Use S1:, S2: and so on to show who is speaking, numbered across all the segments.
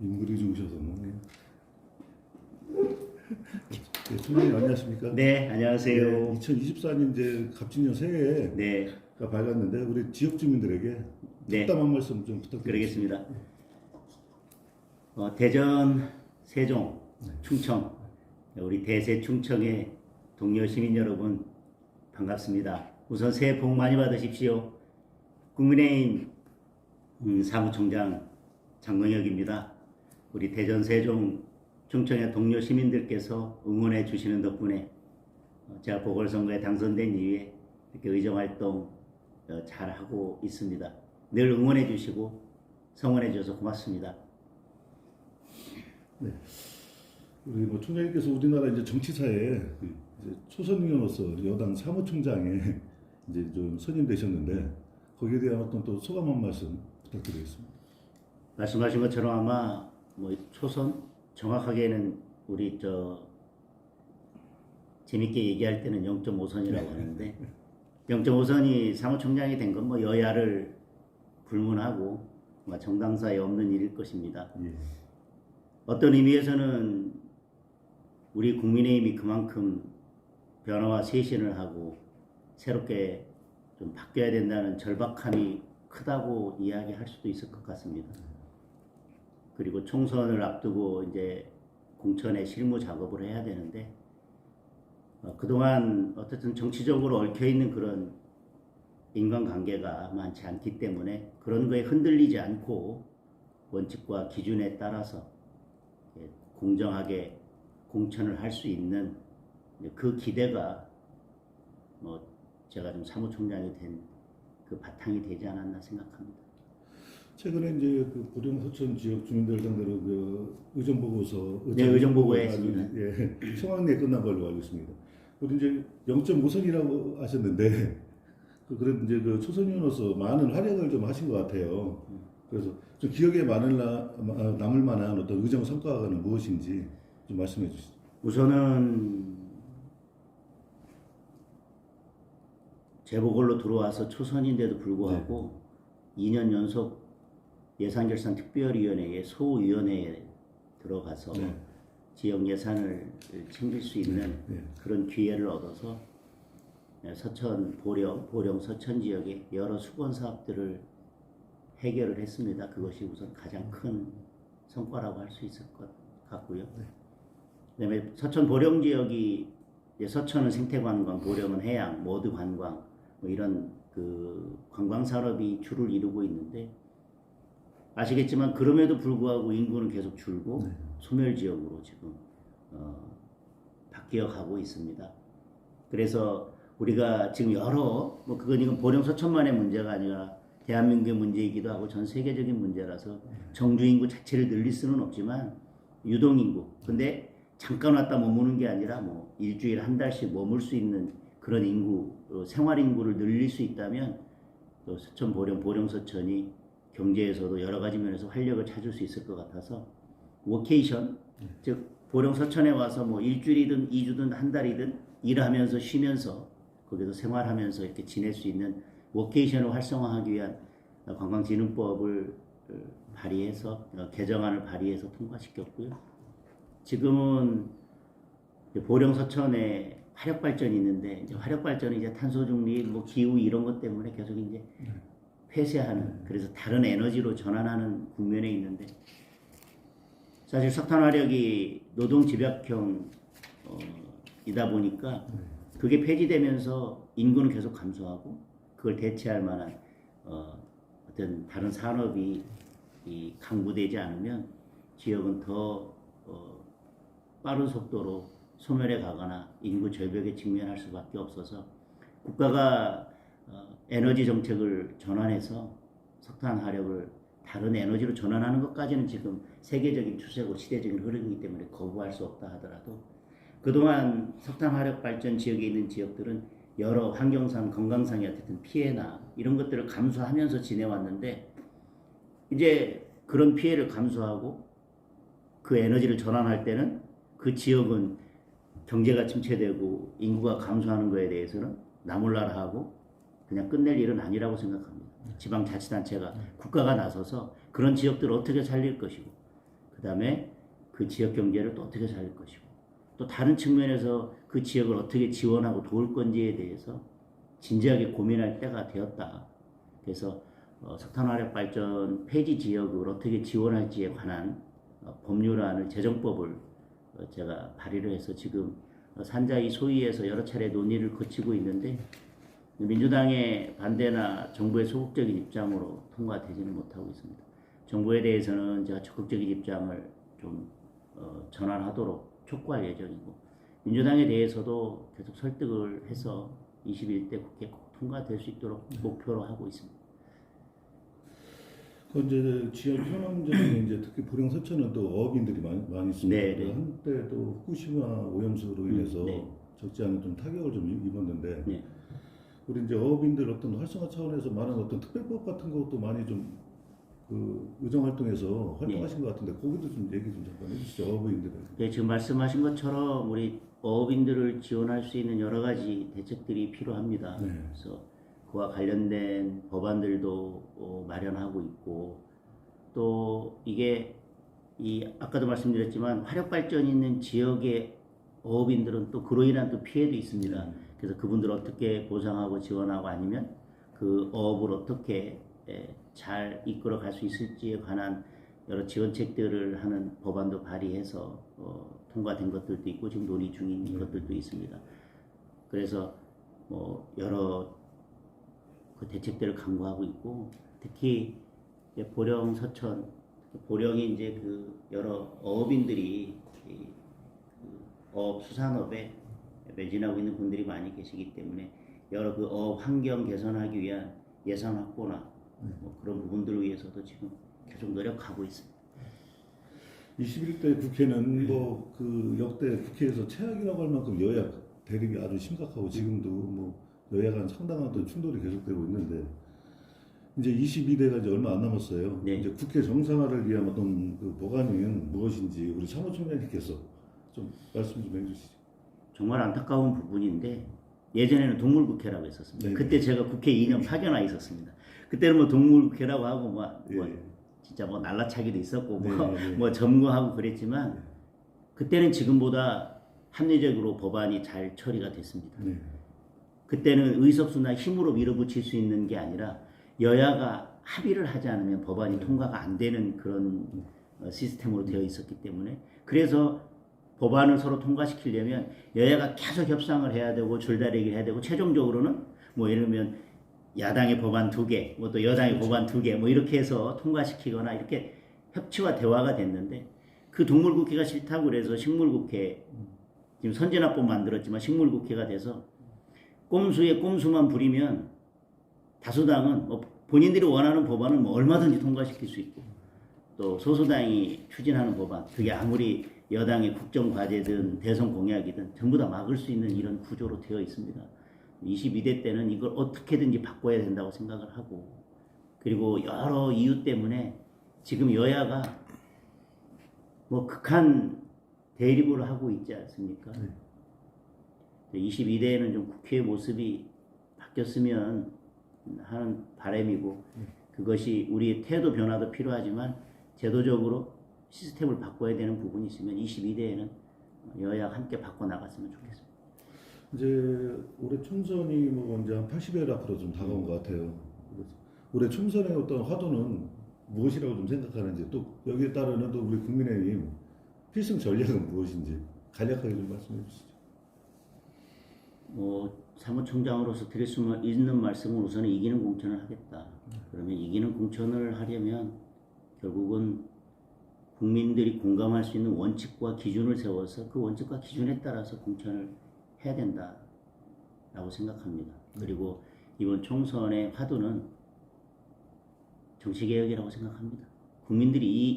S1: 인물이 좋으셔서 뭐. 네, 총장님 안녕하십니까?
S2: 네, 안녕하세요.
S1: 2024년 이제 갑진년 새해가
S2: 네,
S1: 밝았는데 우리 지역 주민들에게
S2: 네,
S1: 덕담 한 말씀 좀 부탁드리겠습니다.
S2: 그러겠습니다. 대전, 세종, 충청, 우리 대세 충청의 동료 시민 여러분 반갑습니다. 우선 새해 복 많이 받으십시오. 국민의힘 사무총장 장동혁입니다. 우리 대전, 세종, 충청의 동료 시민들께서 응원해 주시는 덕분에 제가 보궐선거에 당선된 이후에 이렇게 의정활동 잘 하고 있습니다. 늘 응원해 주시고 성원해 주셔서 고맙습니다.
S1: 네. 우리 뭐 총장님께서 우리나라 이제 정치사에 이제 초선 의원으로서 여당 사무총장에 이제 좀 선임되셨는데 거기에 대한 어떤 또 소감 한 말씀 부탁드리겠습니다.
S2: 말씀하신 것처럼 아마 뭐 초선 정확하게는 우리 재밌게 얘기할 때는 0.5선이라고 하는데 0.5선이 사무총장이 된 건 뭐 여야를 불문하고 정당사에 없는 일일 것입니다.
S1: 예.
S2: 어떤 의미에서는 우리 국민의힘이 그만큼 변화와 쇄신을 하고 새롭게 좀 바뀌어야 된다는 절박함이 크다고 이야기할 수도 있을 것 같습니다. 그리고 총선을 앞두고 이제 공천의 실무 작업을 해야 되는데 그동안 어쨌든 정치적으로 얽혀있는 그런 인간관계가 많지 않기 때문에 그런 거에 흔들리지 않고 원칙과 기준에 따라서 공정하게 공천을 할 수 있는 그 기대가 뭐 제가 좀 사무총장이 된 그 바탕이 되지 않았나 생각합니다.
S1: 최근에 이제 그 보령 서천 지역 주민들 상대로 그 의정 보고서
S2: 네, 의정 보고에 했습니다.
S1: 예, 성황리에 끝난 걸로 알고 있습니다. 그리고 이제 0.5선이라고 하셨는데 그래도 이제 그 초선 의원으로서 많은 활약을 좀 하신 것 같아요. 그래서 좀 기억에 남을 만한 어떤 의정 성과는 무엇인지 좀 말씀해 주시죠.
S2: 우선은 재보궐로 들어와서 초선인데도 불구하고 2년 연속 예산결산특별위원회의 소위원회에 들어가서 지역 예산을 챙길 수 있는 그런 기회를 얻어서 서천, 보령 서천 지역의 여러 수건 사업들을 해결을 했습니다. 그것이 우선 가장 큰 성과라고 할 수 있을 것 같고요. 그다음에 서천 보령 지역이 서천은 생태관광, 보령은 해양, 모두 관광 뭐 이런 그 관광 산업이 주를 이루고 있는데 아시겠지만 그럼에도 불구하고 인구는 계속 줄고 소멸 지역으로 지금 바뀌어 가고 있습니다. 그래서 우리가 지금 여러 그건 이건 보령 서천만의 문제가 아니라 대한민국의 문제이기도 하고 전 세계적인 문제라서 정주 인구 자체를 늘릴 수는 없지만 유동 인구 근데 잠깐 왔다 머무는 게 아니라 뭐 일주일 한 달씩 머물 수 있는 그런 인구 생활 인구를 늘릴 수 있다면 또 서천 보령 서천이 경제에서도 여러 가지 면에서 활력을 찾을 수 있을 것 같아서 워케이션 즉 보령 서천에 와서 뭐 일주일이든 2주든 한 달이든 일하면서 쉬면서 거기서 생활하면서 이렇게 지낼 수 있는 워케이션을 활성화하기 위한 관광진흥법을 발의해서 개정안을 발의해서 통과시켰고요. 지금은 보령 서천에 화력 발전이 있는데 이제 화력 발전이 이제 탄소 중립, 뭐 기후 이런 것 때문에 계속 이제 폐쇄하는 그래서 다른 에너지로 전환하는 국면에 있는데 사실 석탄 화력이 노동 집약형 이다 보니까 그게 폐지되면서 인구는 계속 감소하고 그걸 대체할 만한 어떤 다른 산업이 강구되지 않으면 지역은 더 빠른 속도로 소멸해 가거나 인구 절벽에 직면할 수밖에 없어서 국가가 에너지 정책을 전환해서 석탄 화력을 다른 에너지로 전환하는 것까지는 지금 세계적인 추세고 시대적인 흐름이기 때문에 거부할 수 없다 하더라도 그동안 석탄 화력 발전 지역에 있는 지역들은 여러 환경상 건강상의 어쨌든 피해나 이런 것들을 감수하면서 지내왔는데 이제 그런 피해를 감수하고 그 에너지를 전환할 때는 그 지역은 경제가 침체되고 인구가 감소하는 거에 대해서는 나몰라라 하고 그냥 끝낼 일은 아니라고 생각합니다. 지방자치단체가 국가가 나서서 그런 지역들을 어떻게 살릴 것이고 그 다음에 그 지역 경제를 또 어떻게 살릴 것이고 또 다른 측면에서 그 지역을 어떻게 지원하고 도울 건지에 대해서 진지하게 고민할 때가 되었다. 그래서 석탄화력 발전 폐지 지역을 어떻게 지원할지에 관한 법률안을 제정법을 제가 발의를 해서 지금 산자위 소위에서 여러 차례 논의를 거치고 있는데 민주당의 반대나 정부의 소극적인 입장으로 통과되지는 못하고 있습니다. 정부에 대해서는 제가 적극적인 입장을 좀 전환하도록 촉구할 예정이고 민주당에 대해서도 계속 설득을 해서 21대 국회 꼭 통과될 수 있도록 목표로 하고 있습니다.
S1: 그 이제 지역 현황적인 이제 특히 보령 서천은 또 어업인들이 많이 있습니다.
S2: 네, 네.
S1: 한때 또 후쿠시마 오염수로 인해서
S2: 네.
S1: 적지 않은 좀 타격을 좀 입었는데
S2: 네.
S1: 우리 이제 어업인들 어떤 활성화 차원에서 많은 어떤 특별법 같은 것도 많이 좀 그 의정 활동에서 활동하신 것 같은데 거기도 좀 얘기 좀 잠깐 해주시죠. 어업인들에.
S2: 네, 지금 말씀하신 것처럼 우리 어업인들을 지원할 수 있는 여러 가지 대책들이 필요합니다.
S1: 네.
S2: 그래서 그와 관련된 법안들도 마련하고 있고 또 이게 아까도 말씀드렸지만 화력 발전이 있는 지역의 어업인들은 또 그로 인한 또 피해도 있습니다. 그래서 그분들을 어떻게 보상하고 지원하고 아니면 그 어업을 어떻게 잘 이끌어 갈 수 있을지에 관한 여러 지원책들을 하는 법안도 발의해서 통과된 것들도 있고 지금 논의 중인 것들도 있습니다. 그래서 여러 그 대책들을 강구하고 있고 특히 보령 서천 보령이 이제 그 여러 어업인들이 어업 수산업에 매진하고 있는 분들이 많이 계시기 때문에 여러 그 어업 환경 개선하기 위한 예산 확보나 그런 부분들을 위해서도 지금 계속 노력하고 있습니다.
S1: 21대 국회는 뭐 그 역대 국회에서 최악이라고 할 만큼 여야 대립이 아주 심각하고 지금도 뭐 여야 간 상당한 어떤 충돌이 계속되고 있는데 이제 22대가 이제 얼마 안 남았어요.
S2: 네.
S1: 이제 국회 정상화를 위한 어떤 그 법안은 무엇인지 우리 사무총장님께서 좀 말씀 좀 해주시죠.
S2: 정말 안타까운 부분인데 예전에는 동물국회라고 했었습니다.
S1: 네.
S2: 그때 제가 국회 2년 파견와 있었습니다. 그때는 뭐 동물국회라고 하고 뭐
S1: 예.
S2: 진짜 뭐 날라차기도 있었고
S1: 네, 네.
S2: 뭐 점거하고 그랬지만 그때는 지금보다 합리적으로 법안이 잘 처리가 됐습니다.
S1: 네.
S2: 그때는 의석수나 힘으로 밀어붙일 수 있는 게 아니라 여야가 합의를 하지 않으면 법안이 통과가 안 되는 그런 시스템으로 되어 있었기 때문에 그래서 법안을 서로 통과시키려면 여야가 계속 협상을 해야 되고 줄다리기를 해야 되고 최종적으로는 뭐 예를 들면 야당의 법안 2개, 뭐 또 여당의 법안 2개, 뭐 이렇게 해서 통과시키거나 이렇게 협치와 대화가 됐는데 그 동물국회가 싫다고 그래서 식물국회 지금 선진화법 만들었지만 식물국회가 돼서 꼼수에 꼼수만 부리면 다수당은 뭐 본인들이 원하는 법안은 뭐 얼마든지 통과시킬 수 있고 또 소수당이 추진하는 법안 그게 아무리 여당의 국정과제든 대선 공약이든 전부 다 막을 수 있는 이런 구조로 되어 있습니다. 22대 때는 이걸 어떻게든지 바꿔야 된다고 생각을 하고 그리고 여러 이유 때문에 지금 여야가 뭐 극한 대립을 하고 있지 않습니까? 22대에는 좀 국회의 모습이 바뀌었으면 하는 바람이고 그것이 우리의 태도 변화도 필요하지만 제도적으로 시스템을 바꿔야 되는 부분이 있으면 22대에는 여야 함께 바꿔 나갔으면 좋겠습니다.
S1: 이제 올해 총선이 뭐 이제 한 80일 앞으로 좀 다가온 것 같아요. 그래서 올해 총선의 어떤 화두는 무엇이라고 좀 생각하는지 또 여기에 따르는 또 우리 국민의힘 필승 전략은 무엇인지 간략하게 좀 말씀해 주시죠.
S2: 사무총장으로서 드릴 수 있는 말씀은 우선은 이기는 공천을 하겠다. 그러면 이기는 공천을 하려면 결국은 국민들이 공감할 수 있는 원칙과 기준을 세워서 그 원칙과 기준에 따라서 공천을 해야 된다라고 생각합니다. 그리고 이번 총선의 화두는 정치개혁이라고 생각합니다. 국민들이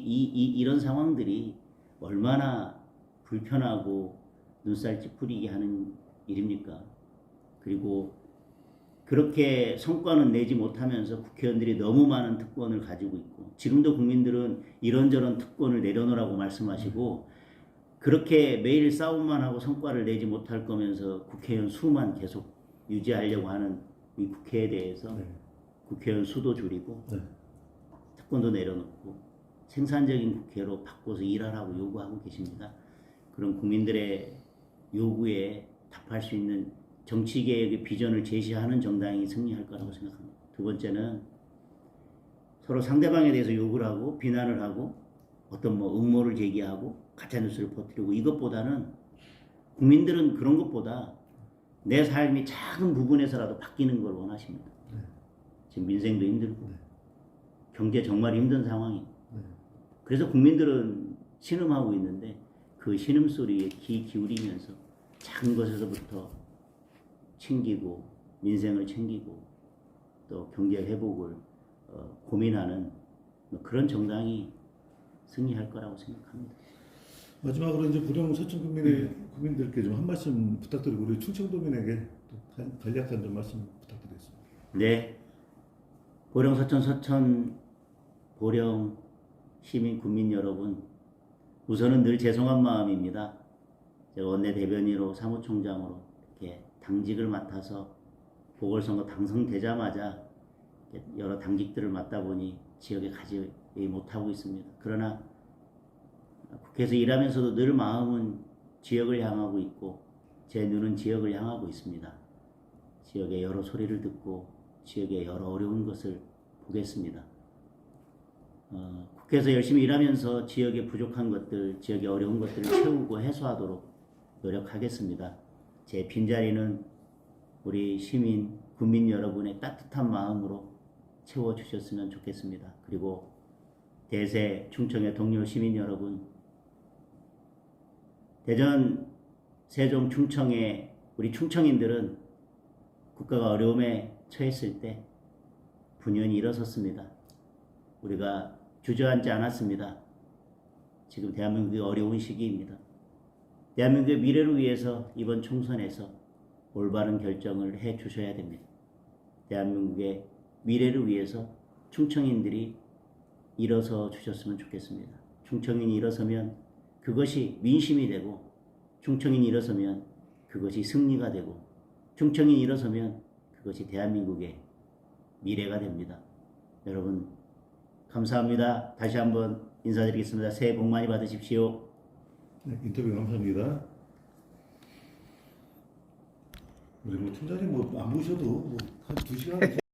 S2: 이런 상황들이 얼마나 불편하고 눈살 찌푸리게 하는 일입니까? 그리고 그렇게 성과는 내지 못하면서 국회의원들이 너무 많은 특권을 가지고 있고 지금도 국민들은 이런저런 특권을 내려놓으라고 말씀하시고 그렇게 매일 싸움만 하고 성과를 내지 못할 거면서 국회의원 수만 계속 유지하려고 하는 이 국회에 대해서 국회의원 수도 줄이고 특권도 내려놓고 생산적인 국회로 바꿔서 일하라고 요구하고 계십니다. 그런 국민들의 요구에 답할 수 있는 정치개혁의 비전을 제시하는 정당이 승리할 거라고 생각합니다. 두 번째는 서로 상대방에 대해서 욕을 하고 비난을 하고 어떤 뭐 음모를 제기하고 가짜뉴스를 퍼뜨리고 이것보다는 국민들은 그런 것보다 내 삶이 작은 부분에서라도 바뀌는 걸 원하십니다. 지금 민생도 힘들고 경제 정말 힘든 상황이에요. 그래서 국민들은 신음하고 있는데 그 신음소리에 귀 기울이면서 작은 것에서부터 챙기고 민생을 챙기고 또 경제 회복을 고민하는 그런 정당이 승리할 거라고 생각합니다.
S1: 마지막으로 이제 보령 서천 국민들께 좀 한 말씀 부탁드리고 우리 충청도민에게 또 간략한 좀 말씀 부탁드리겠습니다.
S2: 네, 보령 서천 보령 시민 국민 여러분, 우선은 늘 죄송한 마음입니다. 제가 원내 대변인으로 사무총장으로 이렇게 당직을 맡아서 보궐선거 당선되자마자 여러 당직들을 맡다 보니 지역에 가지 못하고 있습니다. 그러나 국회에서 일하면서도 늘 마음은 지역을 향하고 있고 제 눈은 지역을 향하고 있습니다. 지역의 여러 소리를 듣고 지역의 여러 어려운 것을 보겠습니다. 국회에서 열심히 일하면서 지역의 부족한 것들, 지역의 어려운 것들을 채우고 해소하도록 노력하겠습니다. 제 빈자리는 우리 시민, 국민 여러분의 따뜻한 마음으로 채워주셨으면 좋겠습니다. 그리고 대세 충청의 동료 시민 여러분, 대전, 세종, 충청의 우리 충청인들은 국가가 어려움에 처했을 때 분연히 일어섰습니다. 우리가 주저앉지 않았습니다. 지금 대한민국이 어려운 시기입니다. 대한민국의 미래를 위해서 이번 총선에서 올바른 결정을 해 주셔야 됩니다. 대한민국의 미래를 위해서 충청인들이 일어서 주셨으면 좋겠습니다. 충청인이 일어서면 그것이 민심이 되고, 충청인이 일어서면 그것이 승리가 되고, 충청인이 일어서면 그것이 대한민국의 미래가 됩니다. 여러분 감사합니다. 다시 한번 인사드리겠습니다. 새해 복 많이 받으십시오.
S1: 네, 인터뷰 감사합니다. 우리 뭐 팀장님 뭐 안 모셔도 뭐 한 2시간